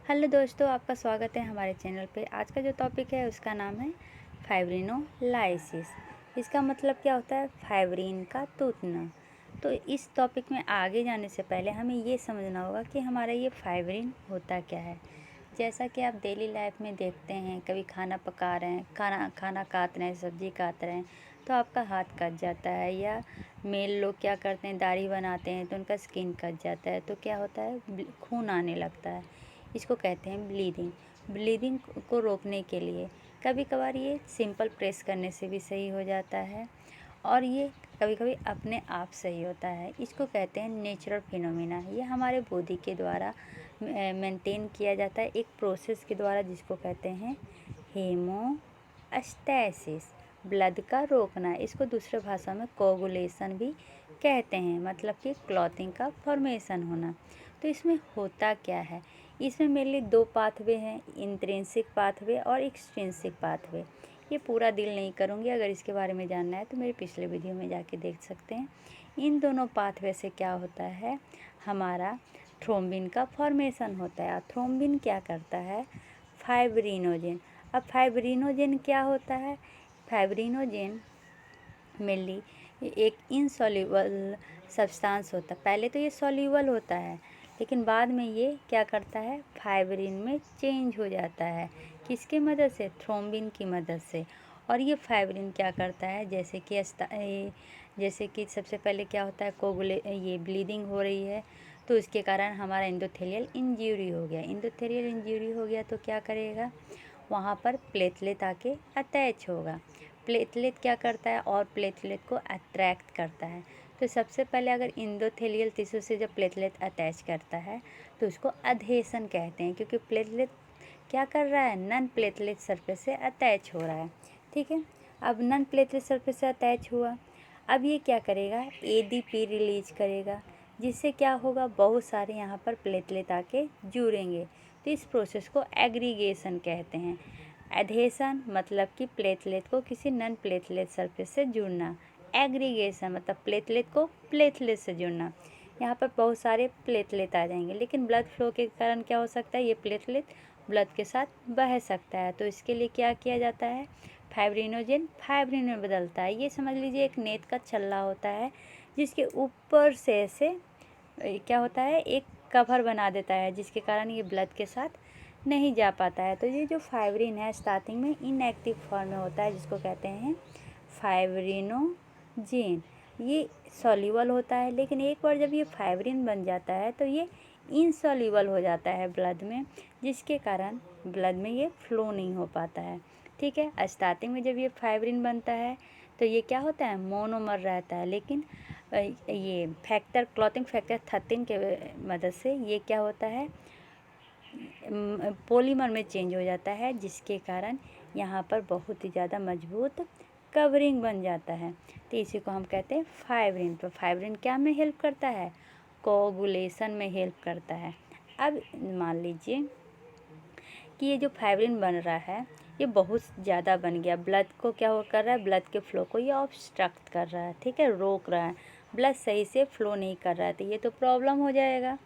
Hello दोस्तों, आपका स्वागत है हमारे चैनल पे। आज का जो टॉपिक है उसका नाम है फाइब्रिनोलाइसिस। इसका मतलब क्या होता है? फाइब्रिन का टूटना। तो इस टॉपिक में आगे जाने से पहले हमें ये समझना होगा कि हमारा ये फाइब्रिन होता क्या है। जैसा कि आप डेली लाइफ में देखते हैं, कभी खाना पका रहे हैं, खाना काट रहे हैं, सब्जी काट रहे हैं, तो आपका हाथ कट जाता है। या मेल लोग क्या करते हैं, दाढ़ी बनाते हैं तो उनका स्किन कट जाता है, तो क्या होता है, खून आने लगता है। इसको कहते हैं ब्लीडिंग। ब्लीडिंग को रोकने के लिए कभी कभार ये सिंपल प्रेस करने से भी सही हो जाता है, और ये कभी कभी अपने आप सही होता है। इसको कहते हैं नेचुरल फिनोमिना। ये हमारे बॉडी के द्वारा मेंटेन किया जाता है एक प्रोसेस के द्वारा, जिसको कहते हैं हेमोस्टैसिस, ब्लड का रोकना। इसको दूसरे भाषा में कोगुलेशन भी कहते हैं, मतलब कि क्लॉटिंग का फॉर्मेशन होना। तो इसमें होता क्या है? इसमें मेनली दो पाथवे हैं, इंट्रिंसिक पाथवे और एक्सट्रिंसिक पाथवे। ये पूरा डील नहीं करूँगी, अगर इसके बारे में जानना है तो मेरे पिछले वीडियो में जाके देख सकते हैं। इन दोनों पाथवे से क्या होता है, हमारा थ्रोम्बिन का फॉर्मेशन होता है। और थ्रोम्बिन क्या करता है? फाइब्रिनोजेन। अब फाइब्रिनोजेन क्या होता है? फाइब्रिनोजेन मेनली एक इनसॉल्युबल सब्सटेंस होता है। पहले तो ये सॉल्युबल होता है, लेकिन बाद में ये क्या करता है, फाइब्रिन में चेंज हो जाता है। किसकी मदद से? थ्रोम्बिन की मदद से। और ये फाइब्रिन क्या करता है, जैसे कि सबसे पहले क्या होता है, ये ब्लीडिंग हो रही है, तो इसके कारण हमारा एंडोथेलियल इंजरी हो गया। एंडोथेलियल इंजरी हो गया तो क्या करेगा, वहाँ पर प्लेटलेट आके अटैच होगा। प्लेटलेट क्या करता है, और प्लेटलेट को अट्रैक्ट करता है। तो सबसे पहले अगर इंडोथेलियल टिश्यू से जब प्लेटलेट अटैच करता है तो उसको अधेशन कहते हैं, क्योंकि प्लेटलेट क्या कर रहा है, नन प्लेटलेट सरफेस से अटैच हो रहा है। ठीक है, अब नन प्लेटलेट सरफेस से अटैच हुआ, अब ये क्या करेगा, एडीपी रिलीज करेगा, जिससे क्या होगा, बहुत सारे यहाँ पर प्लेटलेट आके जुड़ेंगे। तो इस प्रोसेस को एग्रीगेशन कहते हैं। एडहेशन मतलब कि प्लेटलेट को किसी नन प्लेटलेट सरफेस से जुड़ना। एग्रीगेशन मतलब प्लेटलेट को प्लेटलेट से जुड़ना। यहाँ पर बहुत सारे प्लेटलेट आ जाएंगे, लेकिन ब्लड फ्लो के कारण क्या हो सकता है, ये प्लेटलेट ब्लड के साथ बह सकता है। तो इसके लिए क्या किया जाता है, फाइब्रिनोजेन फाइब्रिन में बदलता है। ये समझ लीजिए एक नेट का छल्ला होता है, जिसके ऊपर से ऐसे क्या होता है, एक कवर बना देता है, जिसके कारण ये ब्लड के साथ नहीं जा पाता है। तो ये जो फाइब्रिन है स्टार्टिंग में इनएक्टिव फॉर्म में होता है, जिसको कहते हैं फाइब्रिनोजेन। ये सॉल्युबल होता है, लेकिन एक बार जब ये फाइब्रिन बन जाता है तो ये इनसॉल्युबल हो जाता है ब्लड में, जिसके कारण ब्लड में ये फ्लो नहीं हो पाता है। ठीक है, स्टार्टिंग में जब ये फाइब्रिन बनता है तो ये क्या होता है, मोनोमर रहता है, लेकिन ये फैक्टर, क्लॉटिंग फैक्टर 13 के मदद से ये क्या होता है, पॉलीमर में चेंज हो जाता है, जिसके कारण यहाँ पर बहुत ही ज़्यादा मजबूत कवरिंग बन जाता है। तो इसी को हम कहते हैं फाइब्रिन। तो फाइब्रिन क्या में हेल्प करता है, कोगुलेशन में हेल्प करता है। अब मान लीजिए कि ये जो फाइब्रिन बन रहा है ये बहुत ज़्यादा बन गया, ब्लड को क्या हो कर रहा है, ब्लड के फ्लो को ये ऑब्स्ट्रक्ट कर रहा है। ठीक है, रोक रहा है, ब्लड सही से फ्लो नहीं कर रहा है, तो ये तो प्रॉब्लम हो जाएगा।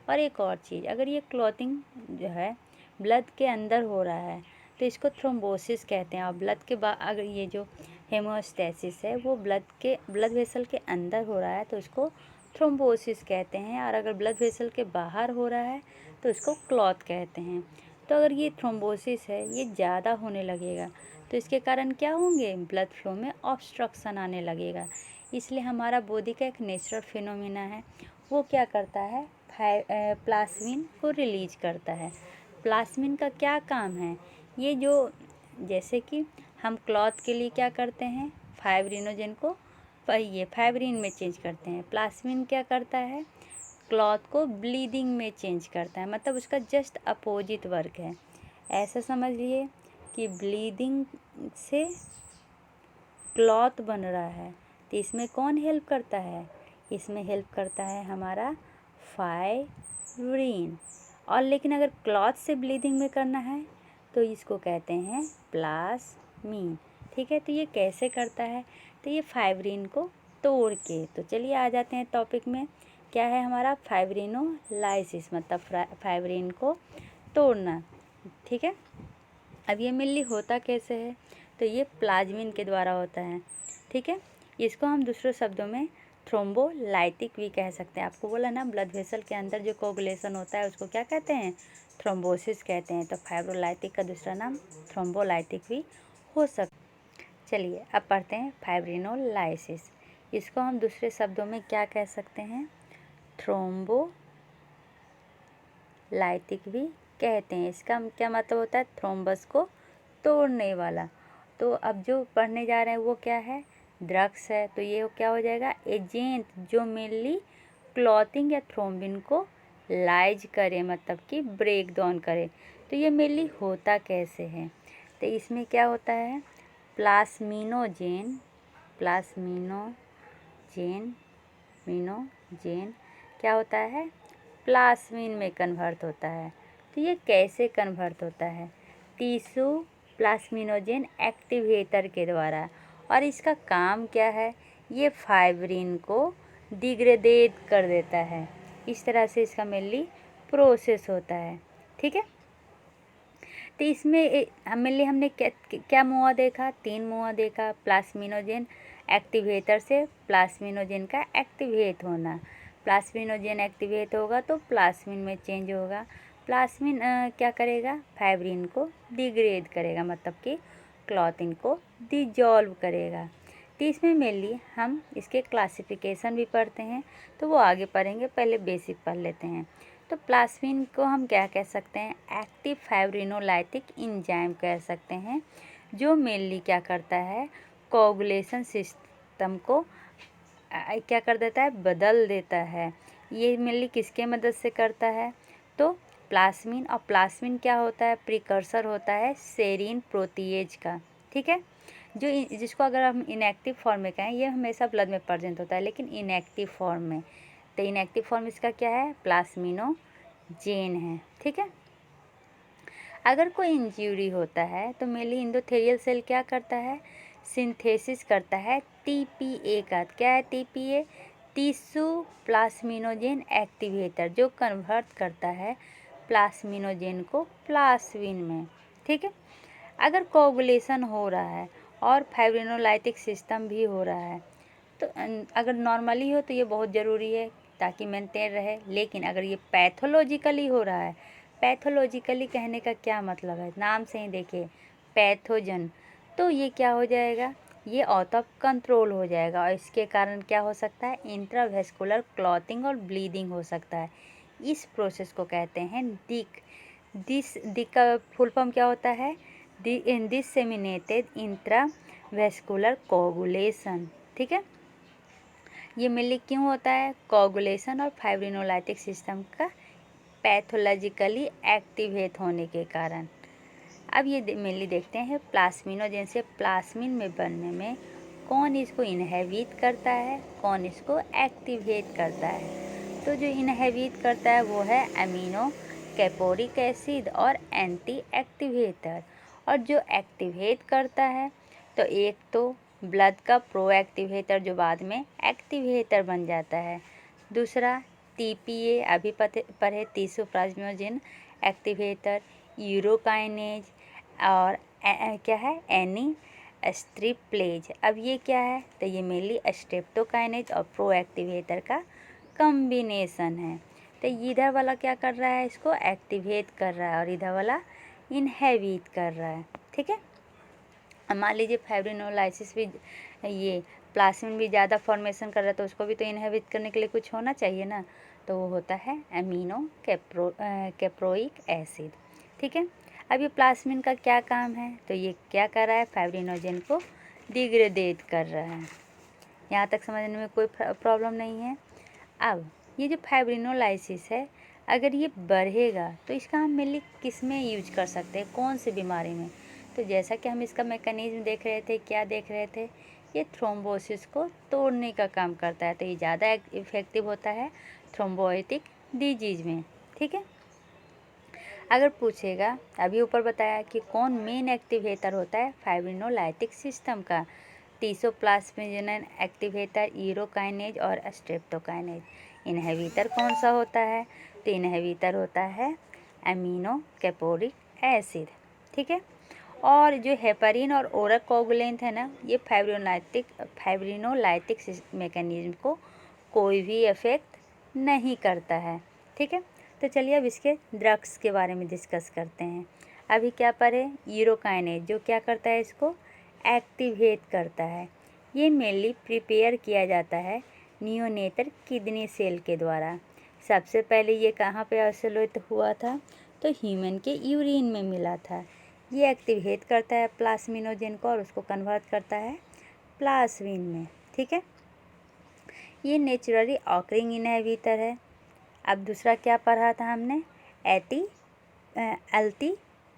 और एक और चीज़, अगर ये क्लॉटिंग जो है ब्लड के अंदर हो रहा है तो इसको थ्रोम्बोसिस कहते हैं। और ब्लड के बाद अगर ये जो हेमोस्टैसिस है वो ब्लड वेसल के अंदर हो रहा है तो इसको थ्रोम्बोसिस कहते हैं, और अगर ब्लड वेसल के बाहर हो रहा है तो इसको क्लॉट कहते हैं। तो अगर ये थ्रोम्बोसिस है ये ज़्यादा होने लगेगा तो इसके कारण क्या होंगे, ब्लड फ्लो में ऑब्स्ट्रक्शन आने लगेगा। इसलिए हमारा बॉडी का एक नेचुरल फिनोमिना है, वो क्या करता है, प्लाज्मिन को रिलीज करता है। प्लाज्मिन का क्या काम है, ये जो जैसे कि हम क्लॉथ के लिए क्या करते हैं, फाइब्रिनोजेन को ये फाइब्रिन में चेंज करते हैं। प्लाज्मिन क्या करता है, क्लॉथ को ब्लीडिंग में चेंज करता है, मतलब उसका जस्ट अपोजिट वर्क है। ऐसा समझ लिए कि ब्लीडिंग से क्लॉथ बन रहा है, तो इसमें कौन हेल्प करता है, इसमें हेल्प करता है हमारा फाइब्रिन। और लेकिन अगर क्लॉथ से ब्लीडिंग में करना है तो इसको कहते हैं प्लाज्मिन। ठीक है, तो ये कैसे करता है, तो ये फाइब्रिन को तोड़ के। तो चलिए आ जाते हैं टॉपिक में, क्या है हमारा फाइब्रिनोलाइसिस, मतलब फाइब्रिन को तोड़ना। ठीक है, अब ये मेनली होता कैसे है, तो ये प्लाज्मिन के द्वारा होता है। ठीक है, इसको हम दूसरे शब्दों में थ्रोम्बोलाइटिक भी कह सकते हैं। आपको बोला ना, ब्लड वेसल के अंदर जो कोगुलेशन होता है उसको क्या कहते हैं, थ्रोम्बोसिस कहते हैं। तो फाइब्रोलाइटिक का दूसरा नाम थ्रोम्बोलाइटिक भी हो सकता है। चलिए अब पढ़ते हैं फाइब्रिनोलाइसिस। इसको हम दूसरे शब्दों में क्या कह सकते हैं, थ्रोम्बोलाइटिक भी कहते हैं। इसका क्या मतलब होता है, थ्रोम्बस को तोड़ने वाला। तो अब जो पढ़ने जा रहे हैं वो क्या है, ड्रग्स है। तो ये क्या हो जाएगा, एजेंट जो मेनली क्लॉथिंग या थ्रोम्बिन को लाइज करे, मतलब कि ब्रेक डाउन करे। तो ये मेनली होता कैसे है, तो इसमें क्या होता है, प्लास्मिनोजेन क्या होता है, प्लास्मिन में कन्वर्ट होता है। तो ये कैसे कन्वर्ट होता है, टिश्यू प्लास्मिनोजेन एक्टिवेटर के द्वारा। और इसका काम क्या है, ये फाइब्रिन को डिग्रेडेट कर देता है। इस तरह से इसका मेनली प्रोसेस होता है। ठीक है, तो इसमें हमने क्या मुआ देखा, 3 मुआ देखा। प्लास्मिनोजेन एक्टिवेटर से प्लास्मिनोजेन का एक्टिवेट होना, प्लास्मिनोजेन एक्टिवेट होगा तो प्लास्मिन में चेंज होगा। प्लास्मिन क्या करेगा, फाइब्रिन को डिग्रेड करेगा, मतलब कि क्लॉथिंग को डिजॉल्व करेगा। तो इसमें मेनली हम इसके क्लासिफिकेशन भी पढ़ते हैं, तो वो आगे पढ़ेंगे, पहले बेसिक पढ़ लेते हैं। तो प्लास्मिन को हम क्या कह सकते हैं, एक्टिव फाइब्रिनोलाइटिक इंजाइम कह सकते हैं, जो मेनली क्या करता है, कोगुलेशन सिस्टम को क्या कर देता है, बदल देता है। ये मेनली किसके मदद से करता है, तो प्लास्मिन। और प्लास्मिन क्या होता है, प्रिकर्सर होता है सेरीन प्रोटीएज का। ठीक है, जिसको अगर हम इनएक्टिव फॉर्म में कहें, ये हमेशा ब्लड में प्रेजेंट होता है लेकिन इनएक्टिव फॉर्म में। तो इनएक्टिव फॉर्म इसका क्या है, प्लास्मिनोजेन है। ठीक है, अगर कोई इंजरी होता है तो मेनली एंडोथेलियल सेल क्या करता है, सिंथेसिस करता है टीपीए का। क्या है टीपीए, टिश्यू प्लास्मिनोजेन एक्टिवेटर, जो कन्वर्ट करता है प्लास्मिनोजेन को प्लास्मिन में। ठीक है, अगर कोगुलेशन हो रहा है और फाइब्रिनोलाइटिक सिस्टम भी हो रहा है, तो अगर नॉर्मली हो तो ये बहुत ज़रूरी है ताकि मेंटेन रहे। लेकिन अगर ये पैथोलॉजिकली हो रहा है, पैथोलॉजिकली कहने का क्या मतलब है, नाम से ही देखिए पैथोजन, तो ये क्या हो जाएगा, ये आउट ऑफ कंट्रोल हो जाएगा। और इसके कारण क्या हो सकता है, इंट्रावेस्कुलर क्लॉटिंग और ब्लीडिंग हो सकता है। इस प्रोसेस को कहते हैं डिक का फुल फॉर्म क्या होता है, डिसेमिनेटेड इंट्रावेस्कुलर कोगुलेशन। ठीक है, ये मेनली क्यों होता है, कोगुलेशन और फाइब्रिनोलाइटिक सिस्टम का पैथोलॉजिकली एक्टिवेट होने के कारण। अब ये मेनली देखते हैं प्लास्मिनोजेन से प्लास्मिन में बनने में कौन इसको इनहेबिट करता है, कौन इसको एक्टिवेट करता है। तो जो इनहेबिट करता है वो है अमीनो कैपोरिक एसिड और एंटी एक्टिवेटर। और जो एक्टिवेट करता है, तो एक तो ब्लड का प्रो एक्टिवेटर जो बाद में एक्टिवेटर बन जाता है, दूसरा टीपीए अभी पढ़े टिश्यू प्लाज्मिनोजेन एक्टिवेटर, यूरोकाइनेज और क्या है एनी स्ट्रिपलेज। अब ये क्या है, तो ये मेनली स्ट्रेप्टोकाइनेज और प्रो एक्टिवेटर का कम्बिनेशन है। तो इधर वाला क्या कर रहा है, इसको एक्टिवेट कर रहा है और इधर वाला इनहेबिट कर रहा है। ठीक है, मान लीजिए फाइब्रिनोलाइसिस भी, ये प्लास्मिन भी ज़्यादा फॉर्मेशन कर रहा है तो उसको भी तो इनहेबिट करने के लिए कुछ होना चाहिए ना, तो वो होता है अमीनो कैप्रोइक एसिड। ठीक है, अब ये प्लास्मिन का क्या काम है, तो ये क्या कर रहा है, फाइब्रिनोजेन को डिग्रेडेट कर रहा है। यहाँ तक समझने में कोई प्रॉब्लम नहीं है। अब ये जो फाइब्रिनोलाइसिस है, अगर ये बढ़ेगा तो इसका हम मेनली किस में यूज कर सकते हैं, कौन सी बीमारी में, तो जैसा कि हम इसका मैकेनिज्म देख रहे थे, क्या देख रहे थे, ये थ्रोम्बोसिस को तोड़ने का काम करता है। तो ये ज़्यादा इफेक्टिव होता है थ्रोम्बोइटिक डिजीज में। ठीक है, अगर पूछेगा, अभी ऊपर बताया कि कौन मेन एक्टिवेटर होता है फाइब्रिनोलाइटिक सिस्टम का, टिश्यूप्लाज्मिन एक्टिवेटर, यूरोकाइनेज और स्ट्रेप्टोकाइनेज। इनहेबिटर कौन सा होता है, तो इनहेबिटर होता है अमीनो कैपोरिक एसिड, ठीक है। और जो हेपारिन और ओरल कोगुलेंट है ना, ये फाइब्रिनोलाइटिक मैकेनिज्म को कोई भी इफेक्ट नहीं करता है, ठीक है। तो चलिए अब इसके ड्रग्स के बारे में डिस्कस करते हैं। अभी क्या पढ़े, यूरोकाइनेज जो क्या करता है, इसको एक्टिवेट करता है। ये मेनली प्रिपेयर किया जाता है नियोनेटल किडनी सेल के द्वारा। सबसे पहले ये कहाँ पे आइसोलेट हुआ था, तो ह्यूमन के यूरिन में मिला था। ये एक्टिवेट करता है प्लास्मिनोजेन को और उसको कन्वर्ट करता है प्लाज्मिन में, ठीक है। ये नेचुरली ऑकरिंग इनहिबिटर है। अब दूसरा क्या पढ़ा था हमने,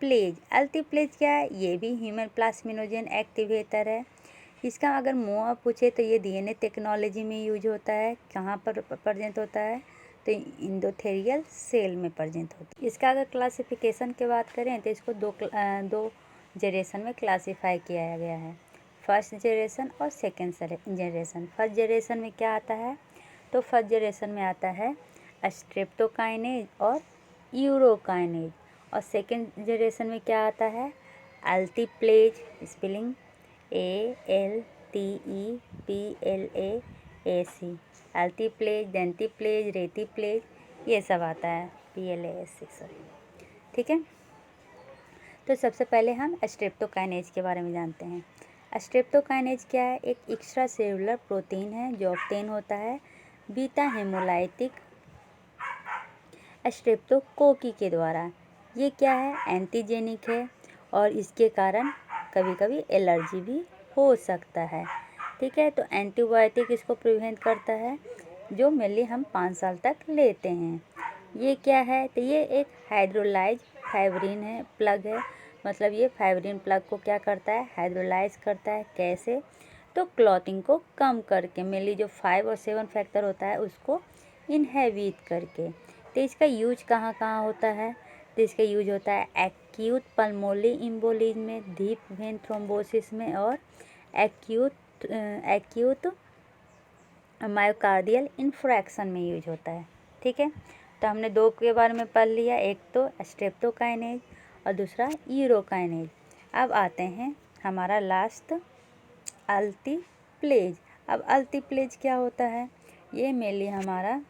अल्टीप्लेज क्या है, ये भी ह्यूमन प्लास्मिनोजेन एक्टिवेटर है। इसका अगर मुँह पूछे तो ये डीएनए टेक्नोलॉजी में यूज होता है। कहाँ पर प्रेजेंट होता है, तो इंडोथेलियल सेल में प्रेजेंट होता है। इसका अगर क्लासिफिकेशन की बात करें तो इसको दो जनरेशन में क्लासीफाई किया गया है, फर्स्ट जनरेशन और सेकेंड जनरेशन। फर्स्ट जनरेशन में क्या आता है, तो फर्स्ट जनरेशन में आता है स्ट्रेप्टोकाइनेज और यूरोकाइनेज। और सेकेंड जनरेशन में क्या आता है, अल्टीप्लेज, स्पेलिंग ALTEPLAAC, अल्टीप्लेज, डेंटीप्लेज, रेटीप्लेज, ये सब आता है, PLASC सॉरी, ठीक है। तो सबसे पहले हम स्ट्रेप्टोकाइनेज के बारे में जानते हैं। स्ट्रेप्टोकाइनेज क्या है, एक एक्स्ट्रा सेलुलर प्रोटीन है जो ऑब्टेन होता है बीटा हेमोलाइटिक स्ट्रेप्टोकोकी के द्वारा। ये क्या है, एंटीजेनिक है और इसके कारण कभी कभी एलर्जी भी हो सकता है, ठीक है। तो एंटीबायोटिक इसको प्रिवेंट करता है, जो मेनली हम 5 साल तक लेते हैं। ये क्या है, तो ये एक हाइड्रोलाइज फाइब्रिन है, प्लग है। मतलब ये फाइब्रिन प्लग को क्या करता है, हाइड्रोलाइज करता है। कैसे, तो क्लॉटिंग को कम करके, मेनली जो 5 और 7 फैक्टर होता है उसको इनहेबिट करके। तो इसका यूज कहाँ कहाँ होता है, तो इसका यूज होता है एक्यूट पल्मोनरी एम्बोलिज्म में, डीप वेन थ्रोम्बोसिस में और एक्यूट मायोकार्डियल इन्फ्रैक्शन में यूज होता है, ठीक है। तो हमने दो के बारे में पढ़ लिया, एक तो स्ट्रेप्टोकाइनेज और दूसरा यूरोकाइनेज। अब आते हैं हमारा लास्ट अल्टीप्लेज। अब अल्टीप्लेज क्या होता है, ये मेनली हमारा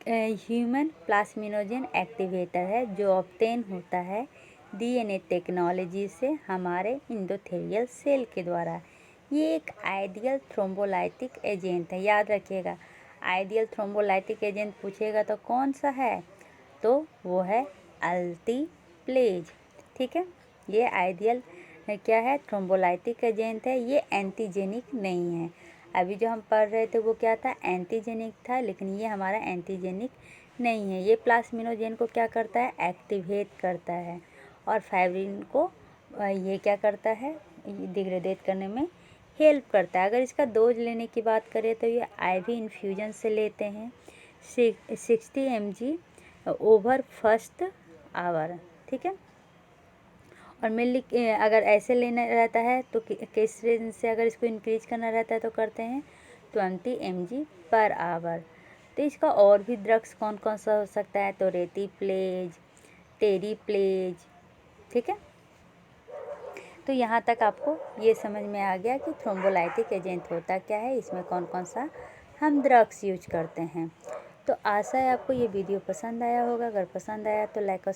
ह्यूमन प्लास्मिनोजेन एक्टिवेटर है जो ऑब्टेन होता है डीएनए टेक्नोलॉजी से हमारे इंडोथेलियल सेल के द्वारा। ये एक आइडियल थ्रोम्बोलाइटिक एजेंट है, याद रखिएगा। आइडियल थ्रोम्बोलाइटिक एजेंट पूछेगा तो कौन सा है, तो वो है अल्टीप्लेज, ठीक है। ये आइडियल क्या है, थ्रोम्बोलाइटिक एजेंट है। ये एंटीजेनिक नहीं है। अभी जो हम पढ़ रहे थे वो क्या था, एंटीजेनिक था, लेकिन ये हमारा एंटीजेनिक नहीं है। ये प्लास्मिनोजेन को क्या करता है, एक्टिवेट करता है और फाइब्रिन को ये क्या करता है, डिग्रेडेट करने में हेल्प करता है। अगर इसका डोज लेने की बात करें तो ये आईवी इन्फ्यूजन से लेते हैं 60 mg ओवर फर्स्ट आवर, ठीक है। और मेनली अगर ऐसे लेना रहता है तो किस रेंज से अगर इसको इंक्रीज करना रहता है तो करते हैं 20 mg पर आवर। तो इसका और भी ड्रग्स कौन कौन सा हो सकता है, तो रेटीप्लेज, टेरीप्लेज, ठीक है। तो यहाँ तक आपको ये समझ में आ गया कि थ्रोम्बोलाइटिक एजेंट होता क्या है, इसमें कौन कौन सा हम ड्रग्स यूज करते हैं। तो आशा है आपको ये वीडियो पसंद आया होगा। अगर पसंद आया तो लाइक और